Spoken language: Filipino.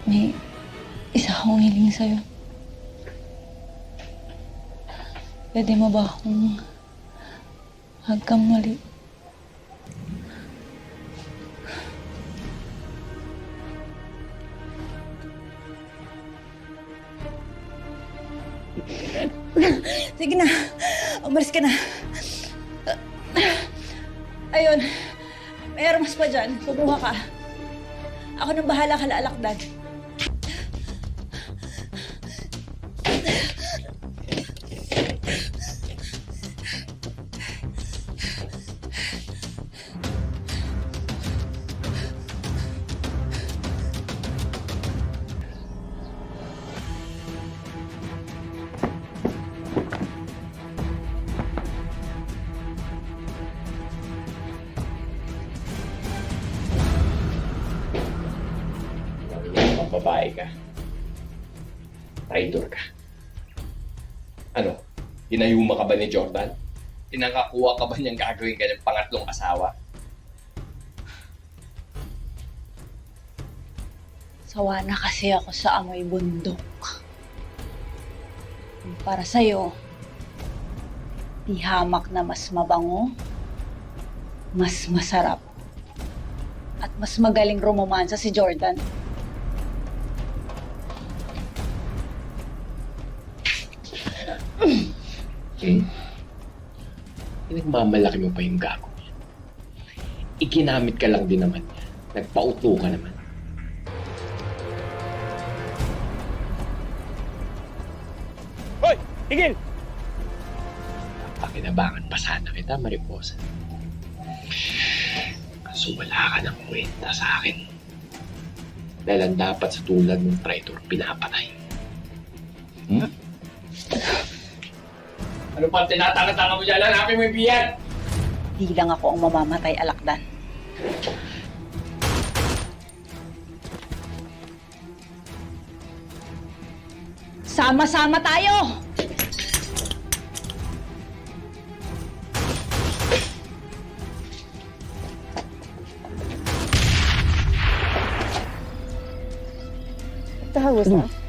May isa akong hiling sa'yo. Pwede mo ba akong hagkang mali? Sige na. Umalis ka na. Ayun. May armas pa dyan. Kumuha ka. Ako nang bahala kala Alakdan. Babae ka. Traitor ka. Ano? Inayuma ka ba ni Jordan? Pinangkakuha ka ba niyang gagawin ka ng pangatlong asawa? Sawa na kasi ako sa amoy bundok. Para sa'yo, di hamak na mas mabango, mas masarap, at mas magaling rumomansa si Jordan. Pinagmamalaki mo pa yung gago niya. Iginamit ka lang din naman niya. Nagpauto ka naman. Hoy! Tigil! Pakinabangan pa sana kita, Mariposa. Kaso wala ka ng kwenta sa akin. Dahil ang dapat sa tulad ng traitor, pinapatay. Ano pa tinatanga-tanga mo dyan? Hanapin mo yung biyan! Di lang ako ang mamamatay, Alakdan. Sama-sama tayo! What the hell was that?